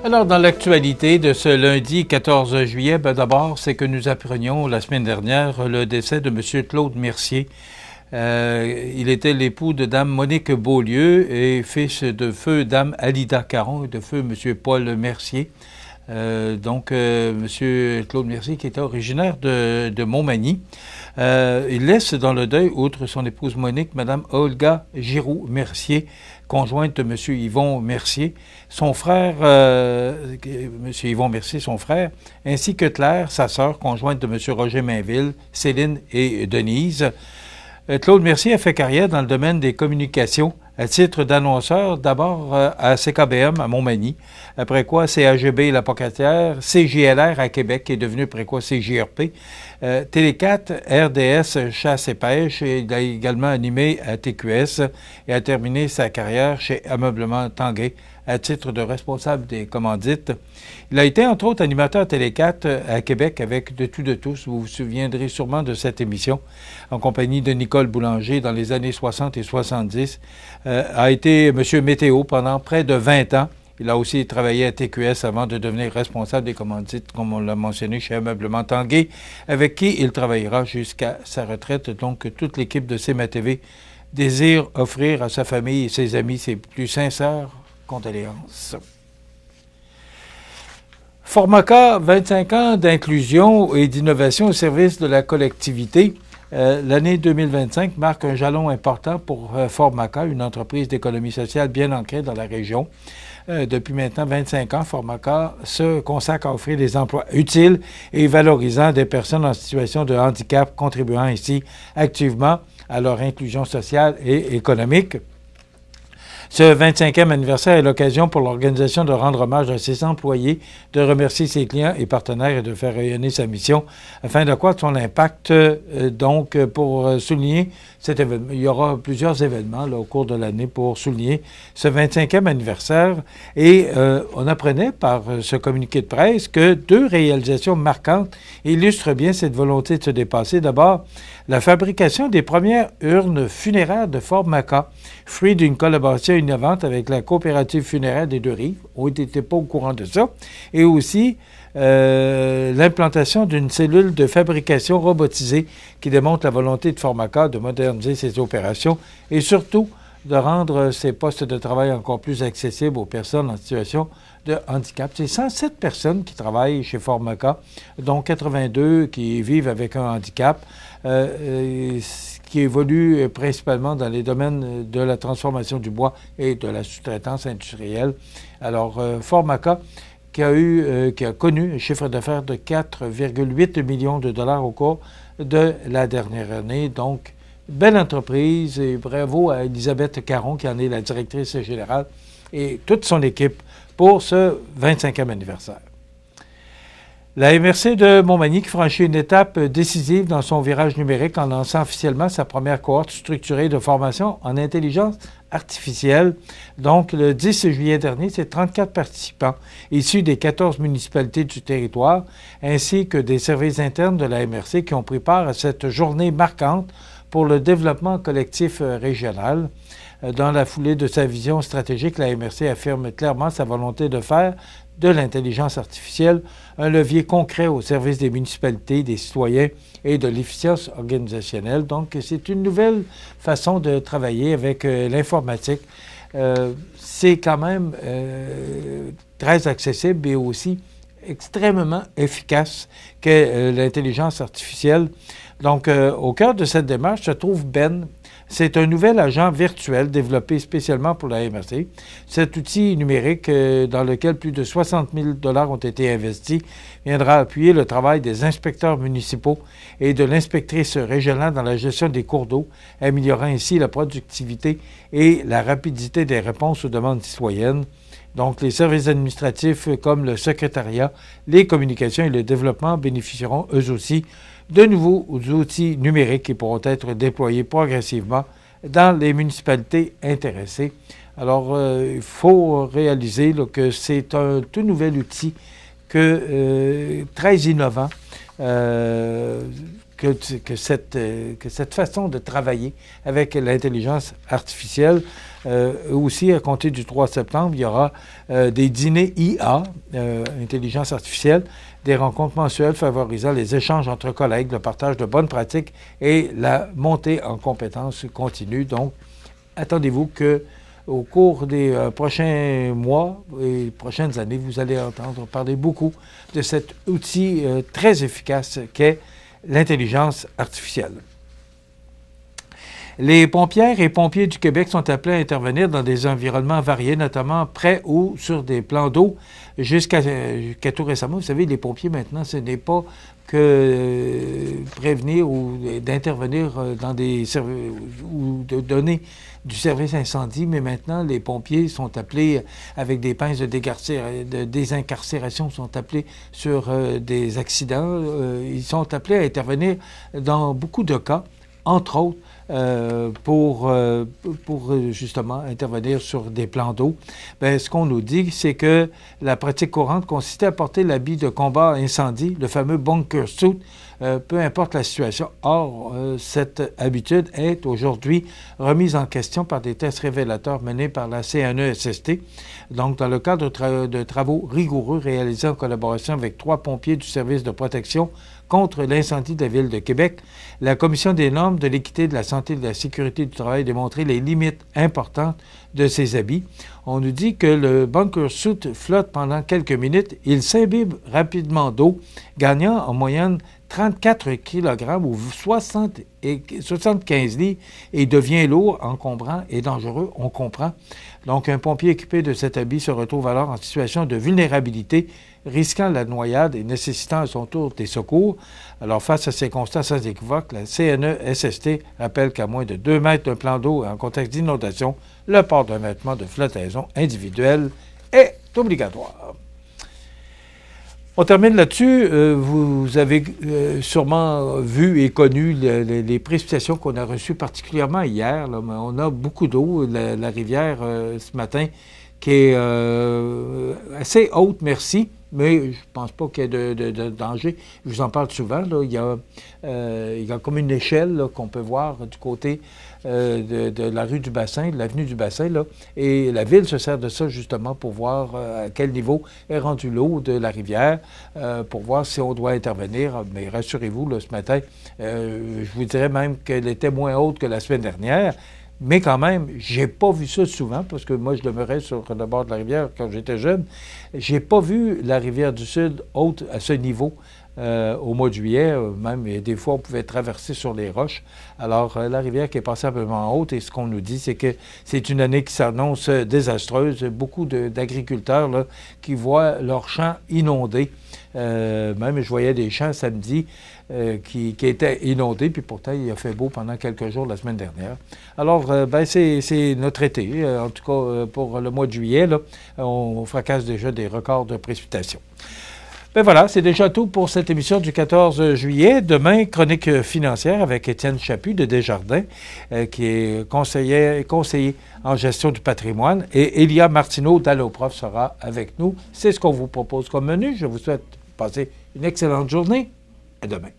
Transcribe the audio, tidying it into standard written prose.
Alors, dans l'actualité de ce lundi 14 juillet, d'abord, c'est que nous apprenions la semaine dernière le décès de M. Claude Mercier. Il était l'époux de Dame Monique Beaulieu et fils de feu Dame Alida Caron et de feu M. Paul Mercier. M. Claude Mercier, qui était originaire de Montmagny. Il laisse dans le deuil, outre son épouse Monique, Mme Olga Giroux-Mercier, conjointe de M. Yvon Mercier, son frère, M. Yvon Mercier, son frère, ainsi que Claire, sa sœur, conjointe de M. Roger Mainville, Céline et Denise. Claude Mercier a fait carrière dans le domaine des communications à titre d'annonceur, d'abord à CKBM à Montmagny, après quoi CAGB La Pocatière, CJLR à Québec, qui est devenu après quoi CJRP, Télé 4, RDS Chasse et Pêche, et il a également animé à TQS et a terminé sa carrière chez Ameublement Tanguay à titre de responsable des commandites. Il a été entre autres animateur à Télé 4 à Québec avec De tout de tous. Vous vous souviendrez sûrement de cette émission en compagnie de Nicole Boulanger dans les années 60 et 70. A été Monsieur Météo pendant près de 20 ans. Il a aussi travaillé à TQS avant de devenir responsable des commandites, comme on l'a mentionné, chez Ameublement Tanguay, avec qui il travaillera jusqu'à sa retraite. Donc, toute l'équipe de CMA TV désire offrir à sa famille et ses amis ses plus sincères condoléances. Formaca, 25 ans d'inclusion et d'innovation au service de la collectivité. L'année 2025 marque un jalon important pour Formaca, une entreprise d'économie sociale bien ancrée dans la région. Depuis maintenant 25 ans, Formaca se consacre à offrir des emplois utiles et valorisants des personnes en situation de handicap, contribuant ainsi activement à leur inclusion sociale et économique. Ce 25e anniversaire est l'occasion pour l'organisation de rendre hommage à ses employés, de remercier ses clients et partenaires et de faire rayonner sa mission afin d'accroître son impact. Donc, pour souligner cet événement, il y aura plusieurs événements là, au cours de l'année pour souligner ce 25e anniversaire. Et on apprenait par ce communiqué de presse que deux réalisations marquantes illustrent bien cette volonté de se dépasser. D'abord, la fabrication des premières urnes funéraires de Formaca, fruit d'une collaboration innovante avec la coopérative funéraire des Deux-Rives. On n'était pas au courant de ça. Et aussi l'implantation d'une cellule de fabrication robotisée qui démontre la volonté de Formaca de moderniser ses opérations et surtout de rendre ses postes de travail encore plus accessibles aux personnes en situation de handicap. C'est 107 personnes qui travaillent chez Formaca, dont 82 qui vivent avec un handicap, qui évoluent principalement dans les domaines de la transformation du bois et de la sous-traitance industrielle. Alors, Formaca, qui a connu un chiffre d'affaires de 4,8 millions de dollars au cours de la dernière année. Donc, belle entreprise et bravo à Elisabeth Caron, qui en est la directrice générale, et toute son équipe pour ce 25e anniversaire. La MRC de Montmagny qui franchit une étape décisive dans son virage numérique en lançant officiellement sa première cohorte structurée de formation en intelligence artificielle. Donc, le 10 juillet dernier, c'est 34 participants issus des 14 municipalités du territoire, ainsi que des services internes de la MRC qui ont pris part à cette journée marquante pour le développement collectif régional. Dans la foulée de sa vision stratégique, la MRC affirme clairement sa volonté de faire de l'intelligence artificielle un levier concret au service des municipalités, des citoyens et de l'efficience organisationnelle. Donc, c'est une nouvelle façon de travailler avec l'informatique. C'est quand même très accessible et aussi extrêmement efficace que l'intelligence artificielle. Donc, au cœur de cette démarche se trouve Ben. C'est un nouvel agent virtuel développé spécialement pour la MRC. Cet outil numérique, dans lequel plus de 60 000 $ ont été investis, viendra appuyer le travail des inspecteurs municipaux et de l'inspectrice régionale dans la gestion des cours d'eau, améliorant ainsi la productivité et la rapidité des réponses aux demandes citoyennes. Donc, les services administratifs comme le secrétariat, les communications et le développement bénéficieront eux aussi de nouveaux outils numériques qui pourront être déployés progressivement dans les municipalités intéressées. Alors, il faut réaliser là, que c'est un tout nouvel outil très innovant que cette façon de travailler avec l'intelligence artificielle, aussi à compter du 3 septembre, il y aura des dîners IA, intelligence artificielle, des rencontres mensuelles favorisant les échanges entre collègues, le partage de bonnes pratiques et la montée en compétences continue. Donc, attendez-vous qu'au cours des prochains mois et prochaines années, vous allez entendre parler beaucoup de cet outil très efficace qu'est l'intelligence artificielle. Les pompières et pompiers du Québec sont appelés à intervenir dans des environnements variés, notamment près ou sur des plans d'eau. Jusqu'à tout récemment, vous savez, les pompiers maintenant, ce n'est pas que prévenir ou d'intervenir dans des services ou de donner du service incendie, mais maintenant, les pompiers sont appelés avec des pinces de désincarcération, sont appelés sur des accidents. Ils sont appelés à intervenir dans beaucoup de cas, entre autres, pour justement intervenir sur des plans d'eau. Bien, ce qu'on nous dit, c'est que la pratique courante consistait à porter l'habit de combat incendie, le fameux bunker suit, peu importe la situation. Or, cette habitude est aujourd'hui remise en question par des tests révélateurs menés par la CNESST. Donc, dans le cadre de travaux rigoureux réalisés en collaboration avec 3 pompiers du service de protection contre l'incendie de la Ville de Québec, la Commission des normes de l'équité, de la santé et de la sécurité du travail a démontré les limites importantes de ces habits. On nous dit que le bunker suit flotte pendant quelques minutes. Il s'imbibe rapidement d'eau, gagnant en moyenne 34 kg ou 75 livres et devient lourd, encombrant et dangereux, on comprend. Donc, un pompier équipé de cet habit se retrouve alors en situation de vulnérabilité, risquant la noyade et nécessitant à son tour des secours. Alors, face à ces constats sans équivoque, la CNESST rappelle qu'à moins de 2 mètres d'un plan d'eau et en contexte d'inondation, le port d'un vêtement de flottaison individuel est obligatoire. On termine là-dessus. Vous avez sûrement vu et connu les précipitations qu'on a reçues particulièrement hier. Là, mais on a beaucoup d'eau. La rivière, ce matin, qui est assez haute, merci, mais je ne pense pas qu'il y ait de danger. Je vous en parle souvent. Là. Il y a comme une échelle là, qu'on peut voir du côté de la rue du Bassin, de l'avenue du Bassin, là, et la ville se sert de ça justement pour voir à quel niveau est rendu l'eau de la rivière, pour voir si on doit intervenir. Mais rassurez-vous, là, ce matin, je vous dirais même qu'elle était moins haute que la semaine dernière. Mais quand même, j'ai pas vu ça souvent, parce que moi, je demeurais sur le bord de la rivière quand j'étais jeune. J'ai pas vu la rivière du Sud haute à ce niveau au mois de juillet. Même, des fois, on pouvait traverser sur les roches. Alors, la rivière qui est passablement haute, et ce qu'on nous dit, c'est que c'est une année qui s'annonce désastreuse. Beaucoup d'agriculteurs là, qui voient leurs champs inondés. Même, je voyais des champs samedi qui étaient inondés, puis pourtant, il a fait beau pendant quelques jours la semaine dernière. Alors, c'est notre été. En tout cas, pour le mois de juillet, là, on fracasse déjà des records de précipitations. Ben voilà, c'est déjà tout pour cette émission du 14 juillet. Demain, chronique financière avec Étienne Chaput de Desjardins, qui est conseiller en gestion du patrimoine. Et Elia Martineau d'Alloprof sera avec nous. C'est ce qu'on vous propose comme menu. Je vous souhaite de passer une excellente journée. À demain.